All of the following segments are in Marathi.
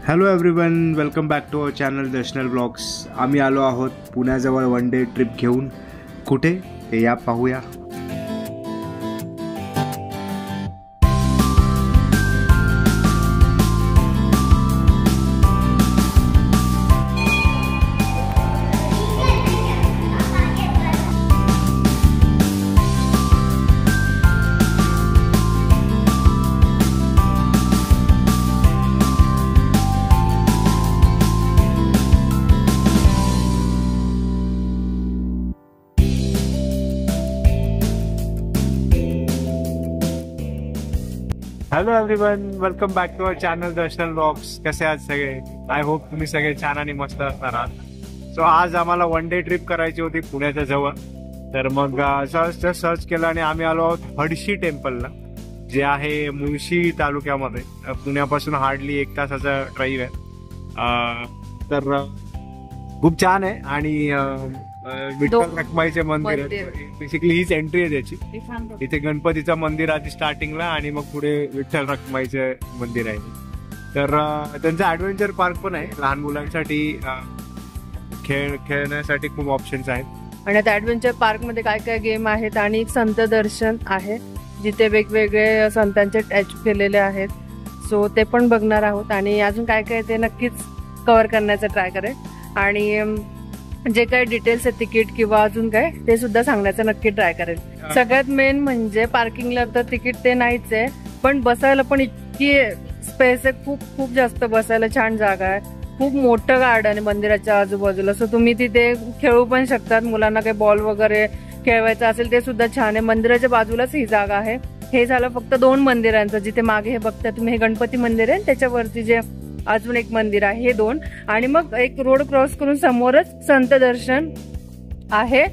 Hello everyone, welcome back to our channel Darshanal blogs. आम्ही आलो आहोत पुण्याजवळ वन डे ट्रिप घेऊन. कुठे ते या पाहूया. Hello everyone, welcome back to our channel Darshanal blogs. कसे आहात सगळे? आय होप तुम्ही सगळे छान आणि मस्त असणार आहात. सो आज आम्हाला वन डे ट्रिप करायची होती पुण्याच्या जवळ. तर मग सर्च केलं आणि आम्ही आलो आहोत हडशी टेम्पलला, जे आहे मुळशी तालुक्यामध्ये. पुण्यापासून हार्डली 1 तासाचा ड्राईव्ह आहे. तर खूप छान आहे आणि विठ्ठल रखुमाईचे मंदिर आहे. बेसिकली हीच एंट्री आहे त्याची. इथे गणपतीचं मंदिर आधी स्टार्टिंगला आणि मग पुढे विठ्ठल रखुमाईचे मंदिर आहे. तर त्यांचं ऍडव्हेंचर पार्क पण आहे. लहान मुलांसाठी खेळण्यासाठी खूप ऑप्शन्स आहेत. आणि त्या ऍडव्हेंचर पार्क मध्ये काय काय गेम आहेत आणि एक संत दर्शन आहे, जिथे वेगवेगळे संतांचे स्टॅच्यू केलेले आहेत. सो ते पण बघणार आहोत आणि अजून काय काय ते नक्कीच कव्हर करण्याचा ट्राय करेल. आणि जे काही डिटेल्स आहे, तिकीट किंवा अजून काय, ते सुद्धा सांगण्याचा नक्की ट्राय करेल. सगळ्यात मेन म्हणजे पार्किंगला तर तिकीट ते नाहीच आहे, पण बसायला पण इतकी स्पेस आहे, खूप खूप जास्त बसायला छान जागा आहे. खूप मोठं गार्डन आहे मंदिराच्या आजूबाजूला. सो तुम्ही तिथे खेळू पण शकतात. मुलांना काही बॉल वगैरे खेळवायचं असेल ते सुद्धा छान आहे. मंदिराच्या बाजूलाच ही जागा आहे. हे झालं फक्त 2 मंदिरांचं. जिथे मागे हे बघता तुम्ही, हे गणपती मंदिर आहे, त्याच्यावरती जे अजून एक मंदिर आहे, हे 2. आणि मग एक रोड क्रॉस करून समोरच संत दर्शन आहे.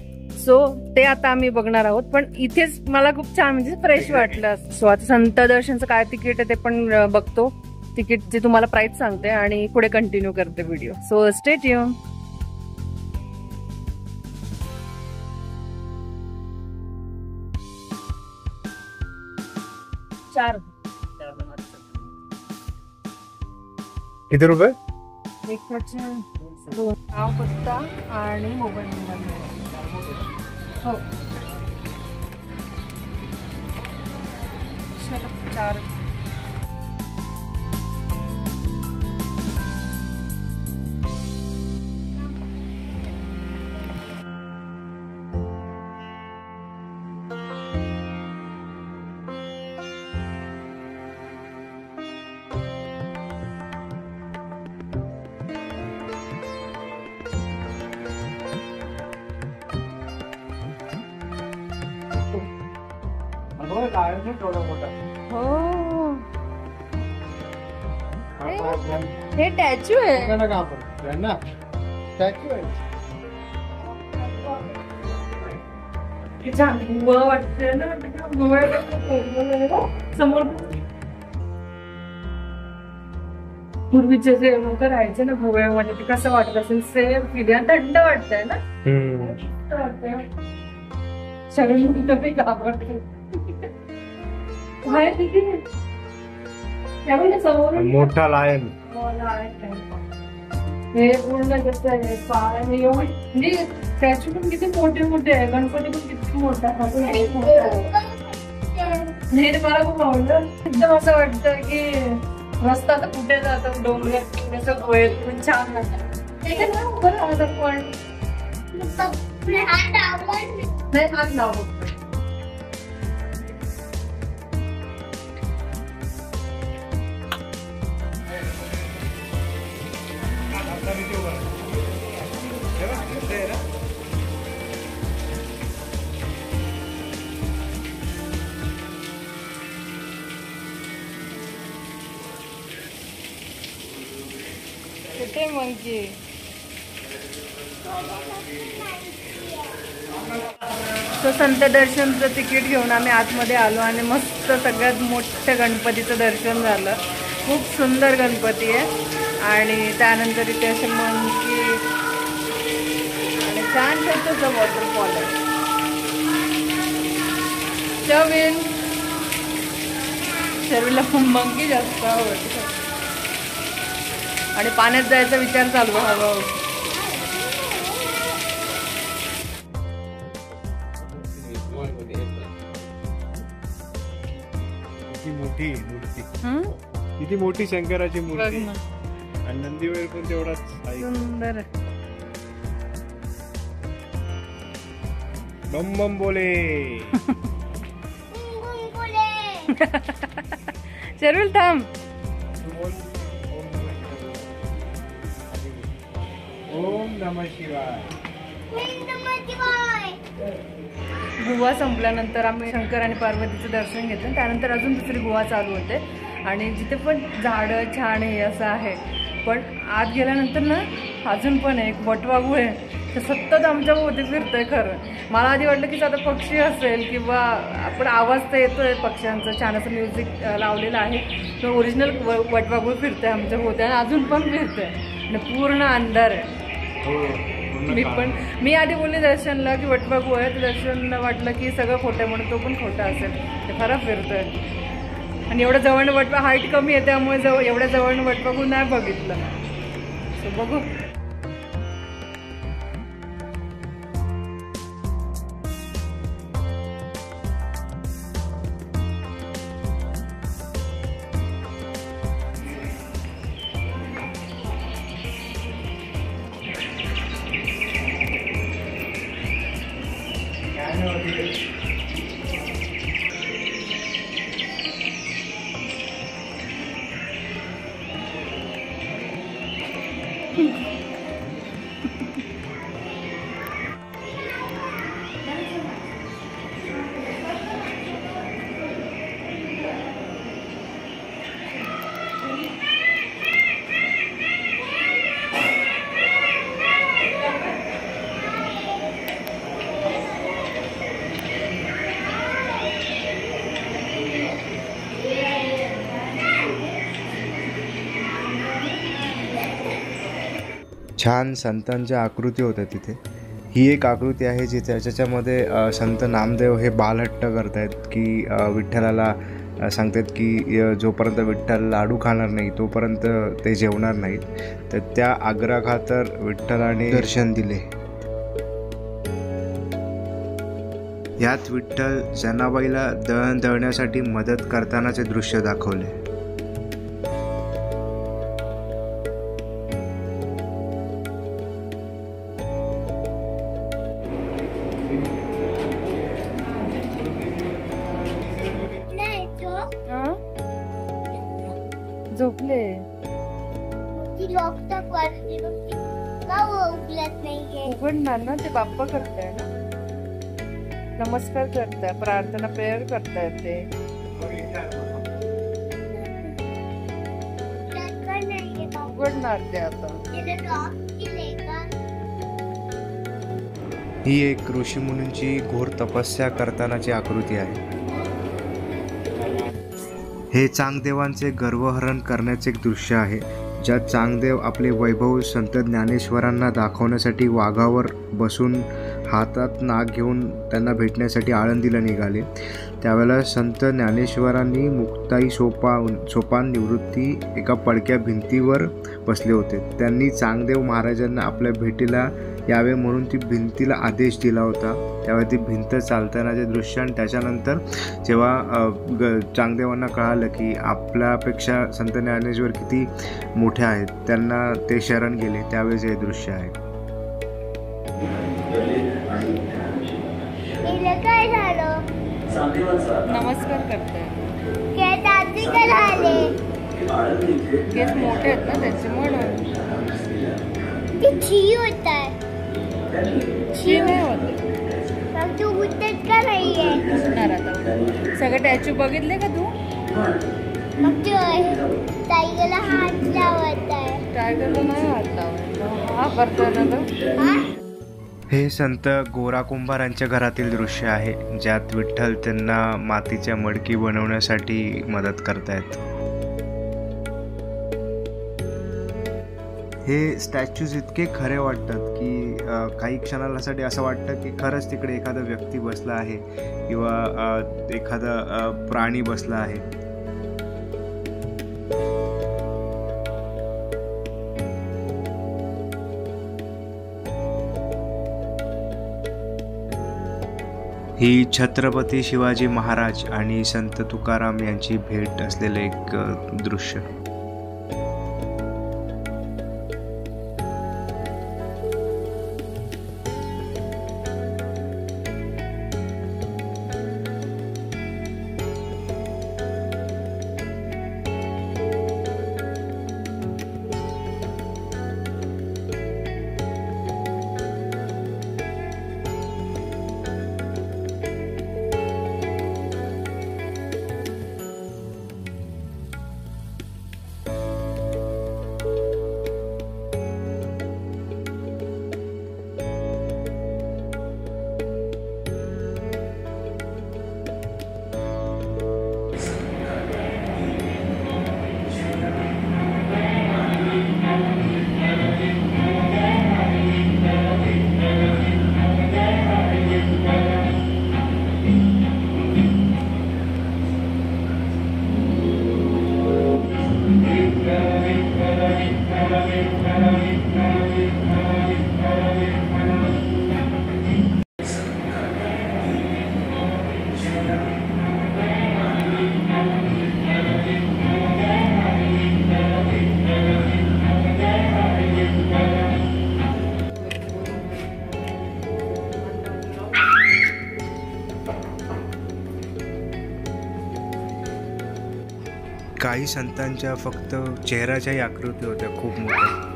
सो ते आता आम्ही बघणार आहोत. पण इथेच मला खूप छान म्हणजे फ्रेश वाटलं. सो आता संत दर्शनचं काय तिकीट आहे ते पण बघतो. तिकीटची तुम्हाला प्राइस सांगते आणि पुढे कंटिन्यू करते व्हिडिओ. So stay tune. किती रुपये? एक नाव, पत्ता आणि मोबाईल नंबर. हो, 4. हो, हे स्टॅच्यू आहे ना, स्टॅच्यू आहे. वाटते ना समोर. पूर्वीचे जे लोक राहायचे ना गोव्यामध्ये, ते कसं वाटत असेल? सेम फिर्या थंड वाटतंय ना. सगळे घाबरते. मोठा लायन. हे पूर्ण कसं आहे, पायाने एवढी म्हणजे स्टॅच्यू पण किती मोठे मोठे आहे. गणपती पण किती मोठा आहे. मला खूप आवडलं. एकदम असं वाटतं की रस्ता तर कुठे जातो, डोंगर असं गोयल पण छान वाटतं. बरं आता पण नाही, हात लावतो. मंकी तो संत दर्शनचं तिकीट घेऊन आम्ही आतमध्ये आलो आणि मस्त सगळ्यात मोठ्या गणपतीचं दर्शन झालं. खूप सुंदर गणपती आहे आणि त्यानंतर इथे असे मंकी आणि छान छोटंसं वॉटरफॉल आहे. शर्वीला मंकी जास्त आवडतं. आणि पाण्यात जायचा विचार चालू आहे हळूहळू. मोठी मूर्ती, किती मोठी शंकराची मूर्ती आणि नंदीवर पण तेवढाच सुंदर. बम बम बोले. शर्विल थांब. ओम नमः शिवाय. गुहा संपल्यानंतर आम्ही शंकर आणि पार्वतीचं दर्शन घेतलं. त्यानंतर अजून दुसरी गुहा चालू होते आणि जिथे पण झाडं छान हे असं आहे. पण आत गेल्यानंतर ना अजून पण एक वटवाघूळ आहे, तर सतत आमच्या भोवती फिरतोय. खरं मला आधी वाटलं की साधा पक्षी असेल किंवा आपण आवाज तर येतोय पक्ष्यांचं, छान असं म्युझिक लावलेलं आहे. तो ओरिजिनल वटवाघूळ फिरतोय आमच्या भोवती आणि अजून पण फिरतोय आणि पूर्ण अंधार आहे. मी आधी बोलले दर्शनला की वटवाघूळ आहे, तर दर्शनला वाटलं की सगळं खोटं आहे म्हणून तो पण खोटा असेल. ते खरं फिरतोय आणि एवढं जवळ वटवा हाईट कमी आहे त्यामुळे एवढ्या जवळ वटवाघूळ नाही बघितलं. सो बघू. छान संतांच्या आकृती होत्या तिथे. ही एक आकृती आहे ज्याच्यामध्ये संत नामदेव हे बालहट्ट करतायत की विठ्ठलाला सांगतात की जोपर्यंत विठ्ठल लाडू खाणार नाही तोपर्यंत ते जेवणार नाहीत. तर त्या आग्रहाखातर विठ्ठलाने दर्शन दिले. यात विठ्ठल जनाबाईला दळण दळण्यासाठी मदत करतानाचे दृश्य दाखवले. झोपले. उघडणार ना, ते बाप्पा करताय ना, नमस्कार करताय, प्रार्थना प्रेयर करताय ते. उघडणार ते आता. ही एक ऋषीमुनींची घोर तपस्या करतानाची आकृती आहे. हे चांगदेवांचे गर्वहरण करण्याचे एक दृश्य आहे, ज्यात चांगदेव आपले वैभव संत ज्ञानेश्वरांना दाखवण्यासाठी वाघावर बसून हातात नाग घेऊन त्यांना भेटण्यासाठी आळंदीला निघाले. त्यावेळेला संत ज्ञानेश्वरांनी मुक्ताई सोपान निवृत्ती एका पडक्या भिंतीवर बसले होते. त्यांनी चांगदेव महाराजांना आपल्या भेटीला यावे म्हणून ती भिंतीला आदेश दिला होता. त्यावेळी ती भिंत चालतानाचे दृश्य आणि त्याच्यानंतर जेव्हा चांगदेवांना कळालं की आपल्यापेक्षा संत ज्ञानेश्वर किती मोठे आहेत, त्यांना ते शरण गेले, त्यावेळेस हे दृश्य आहे. नमस्कार करताय. केस मोठे आहेत ना त्याचे म्हणून. शी नाही होत. सगळे टॅचू बघितले का तू? टायगरला हात लावत आहे. टायगरला नाही हात लावत. हा करतोय ना तो. हे संत गोरा कुंभारांच्या घरातील दृश्य आहे, ज्यात विठ्ठल त्यांना मातीच्या मडकी बनवण्यासाठी मदत करतायत. हे स्टॅच्यूज इतके खरे वाटतात की काही क्षणासाठी असं वाटतं की खरंच तिकडे एखादा व्यक्ती बसला आहे किंवा एखादा प्राणी बसला आहे. ही छत्रपती शिवाजी महाराज आणि संत तुकाराम यांची भेट असलेलं एक दृश्य. काही संतांच्या फक्त चेहऱ्याच्याही आकृती होत्या खूप मोठ्या.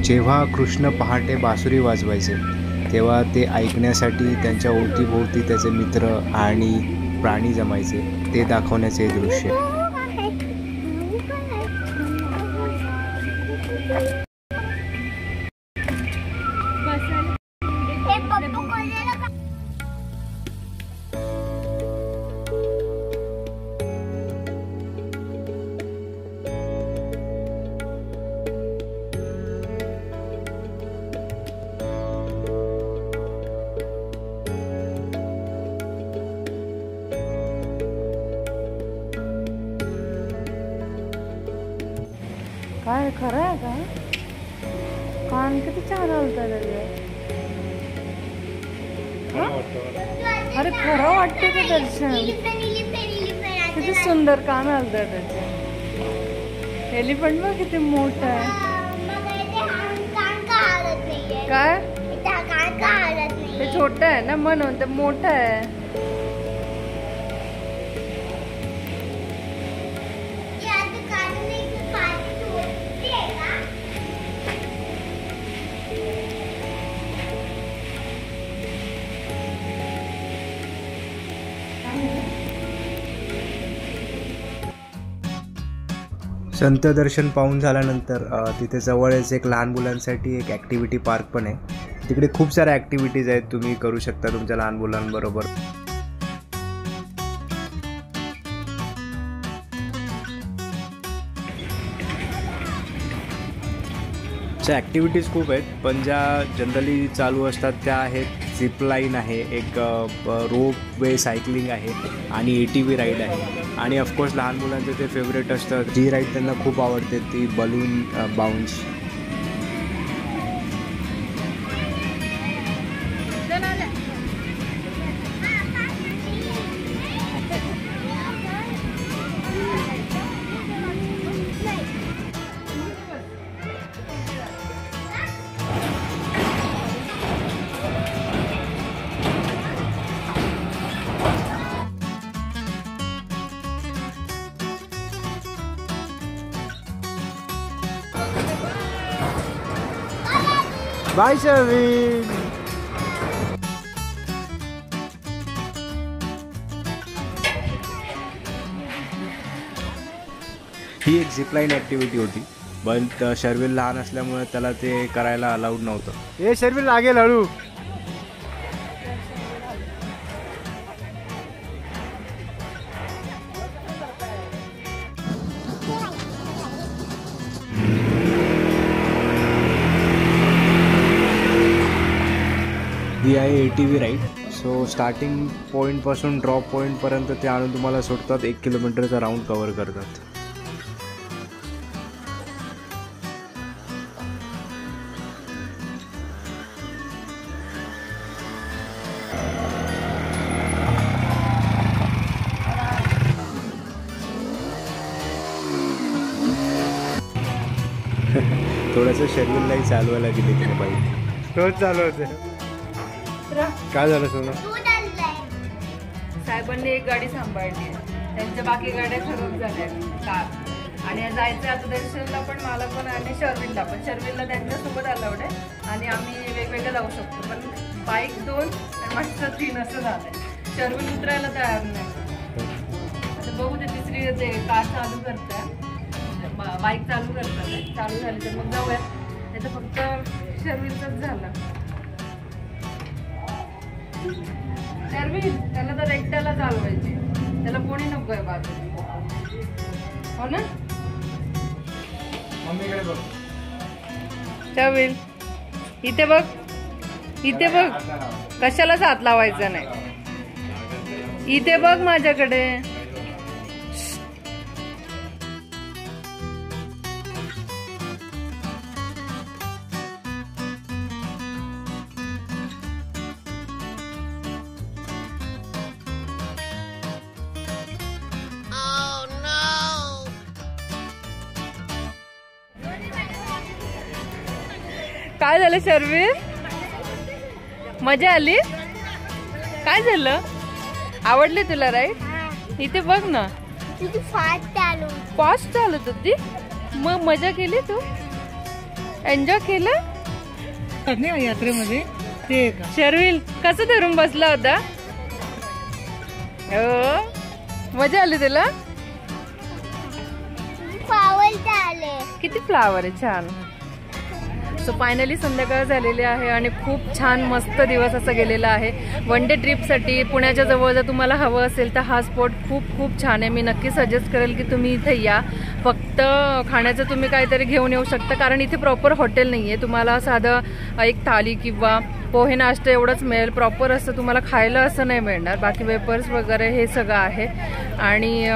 जेव्हा कृष्ण पहाटे बासुरी वाजवायचे तेव्हा ते ऐकण्यासाठी त्यांच्या अवतीभोवती त्याचे मित्र आणि प्राणी जमायचे, ते दाखवण्याचे दृश्य. काय खरं आहे का? कान किती छान हलतात त्याचे. अरे खरं वाटते ते दर्शन. किती सुंदर कान हलतात त्याचे. एलिफंट बघ किती मोठं आहे. काय ते छोटं आहे ना म्हणून, ते मोठं आहे. संत दर्शन पाहून झाल्यानंतर तिथे जवळच एक लहान मुलांसाठी एक ॲक्टिव्हिटी पार्क पण आहे. तिकडे खूप साऱ्या ॲक्टिव्हिटीज आहेत, तुम्ही करू शकता तुमच्या लहान मुलांबरोबर. ॲक्टिव्हिटीज खूप आहेत, पण ज्या जनरली चालू असतात त्या आहेत झिप लाईन आहे, एक रोप वे सायकलिंग आहे आणि ATV राईड आहे. आणि ऑफकोर्स लहान मुलांचं ते फेवरेट असतं, जी राईड त्यांना खूप आवडते ती बलून बाउन्स. बाय शर्विन. ही एक झिपलाईन ॲक्टिव्हिटी होती, पण शर्विल लहान असल्यामुळे त्याला ते करायला अलाउड नव्हतं. हे शर्विल लागेल हळू. ही आहे ATV राईड. सो स्टार्टिंग पॉईंटपासून ड्रॉप पॉईंटपर्यंत ते आणून तुम्हाला सोडतात. 1 किलोमीटरचा राऊंड कवर करतात. थोडंसं शर्विललाही चालवायला दिले तिने बाईक. रोज चालू होते. काय झालं सोनं? दूध आणलंय. साहेबांनी एक गाडी सांभाळली, त्यांच्या बाकी गाड्या खराब झाल्या कार. आणि जायचं आता दर्शनला पण, मला पण आणि शर्विलला पण. शर्विलला त्यांच्यासोबत अलाउड आहे आणि आम्ही वेगवेगळं जाऊ शकतो, पण बाईक 2 आणि मागचं 3 असं झालंय. शर्विल उतरायला तयार नाही. आता बघू ते तिसरी ते कार चालू करताय, बाईक चालू करतात. चालू झाली तर मग जाऊयात. त्याचं फक्त शर्विलचंच झालं. शर्विल त्याला तर एकट्याला चालवायचे, त्याला कोणी नको आहे बाजूला, हो ना? मम्मीकडे बघ. शर्विल इथे बघ, इथे बघ. कशालाच हात लावायचा नाही. इथे बघ माझ्याकडे. काय झालं शर्विल? मजा आली? काय झालं? आवडली तुला राईड? इथे बघ ना, तुझी फास्ट चालत होती. मग मजा केली तू? एन्जॉय केलं यात्रेमध्ये? शर्विल कसं धरून बसला होता? हो, मजा आली तुला? फ्लावर आले. किती फ्लावर आहे, छान. सो फायनली संध्याकाळ झालेली आहे आणि खूप छान मस्त दिवस असा गेलेला आहे. वन डे ट्रिपसाठी पुण्याच्या जवळ जर तुम्हाला हवं असेल तर हा स्पॉट खूप खूप छान आहे. मी नक्की सजेस्ट करेल की तुम्ही इथे या. फक्त खाण्याचं तुम्ही काहीतरी घेऊन येऊ शकता, कारण इथे प्रॉपर हॉटेल नाही आहे. तुम्हाला साधं एक थाली किंवा पोहे नाश्ता एवढंच मिळेल. प्रॉपर असं तुम्हाला खायला असं नाही मिळणार. बाकी वेपर्स वगैरे हे सगळं आहे. आणि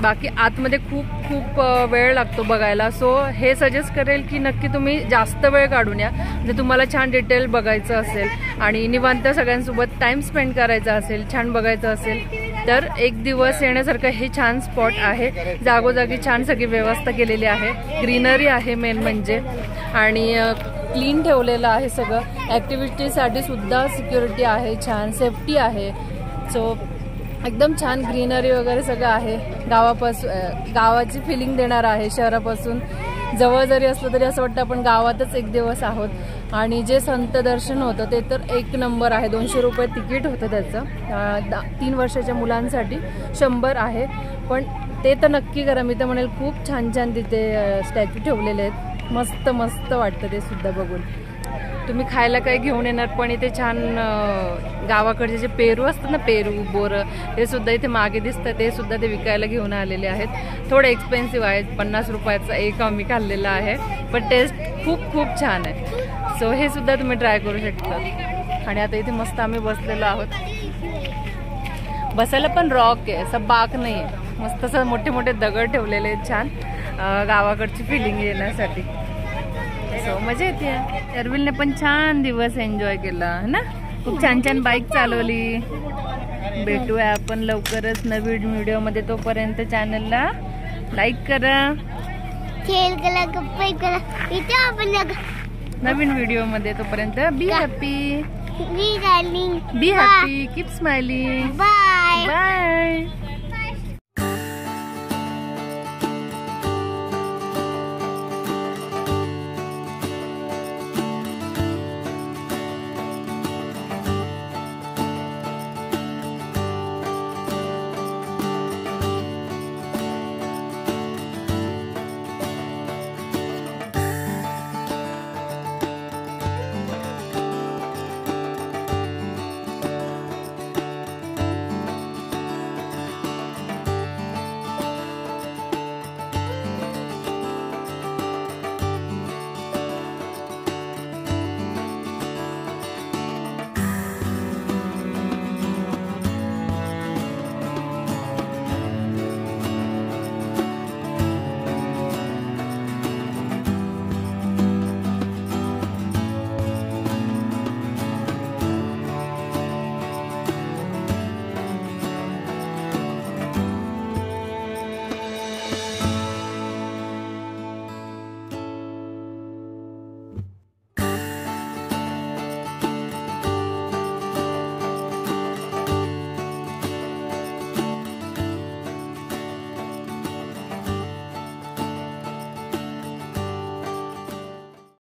बाकी आतमध्ये खूप खूप वेळ लागतो बघायला. सो हे सजेस्ट करेल की नक्की तुम्ही जास्त वेळ काढून या. जर तुम्हाला छान डिटेल बघायचं असेल आणि निवांत सगळ्यांसोबत टाइम स्पेंड करायचा असेल, छान बघायचं असेल, तर एक दिवस येण्यासारखं हे छान स्पॉट आहे. जागोजागी छान सगळी व्यवस्था केलेली आहे. ग्रीनरी आहे मेन म्हणजे, आणि क्लीन ठेवलेलं आहे सगळं. ॲक्टिव्हिटीसाठी सुद्धा सिक्युरिटी आहे, छान सेफ्टी आहे. सो एकदम छान ग्रीनरी वगैरे सगळं आहे. गावाची फिलिंग देणार आहे. शहरापासून जवळ जरी असलं तरी असं वाटतं आपण गावातच एक दिवस आहोत. आणि जे संत दर्शन होतं ते तर एक नंबर आहे. 200 रुपये तिकीट होतं त्याचं. 3 वर्षाच्या मुलांसाठी 100 आहे. पण ते तर नक्की करा. मी तर म्हणेल खूप छान छान तिथे स्टॅच्यू ठेवलेले आहेत. मस्त मस्त वाटतं ते सुद्धा बघून. तुम्ही खायला काही घेऊन येणार, पण इथे छान गावाकडचे जे पेरू असतात ना, पेरू बोरं, ते सुद्धा इथे मागे दिसतं. ते सुद्धा ते विकायला घेऊन आलेले आहेत. थोडे एक्सपेन्सिव्ह आहेत. 50 रुपयाचा एक आम्ही खाल्लेला आहे, पण टेस्ट खूप खूप छान आहे. सो हे सुद्धा तुम्ही ट्राय करू शकता. आणि आता इथे मस्त आम्ही बसलेलो आहोत. बसायला पण रॉक आहे, असं बाक नाही आहे. मस्त असं मोठे मोठे दगड ठेवलेले आहेत छान, गावाकडची फिलिंग येण्यासाठी. सो मजा येते. शर्विलने पण छान दिवस एन्जॉय केला ना. खूप छान छान बाईक चालवली. भेटूया आपण लवकरच नवीन व्हिडिओमध्ये. तोपर्यंत चॅनलला लाईक करा, खेळ करा, गप्पा करा. इथे आपण नवीन व्हिडिओमध्ये. तोपर्यंत be happy, be darling, be happy, keep smiling. Bye bye.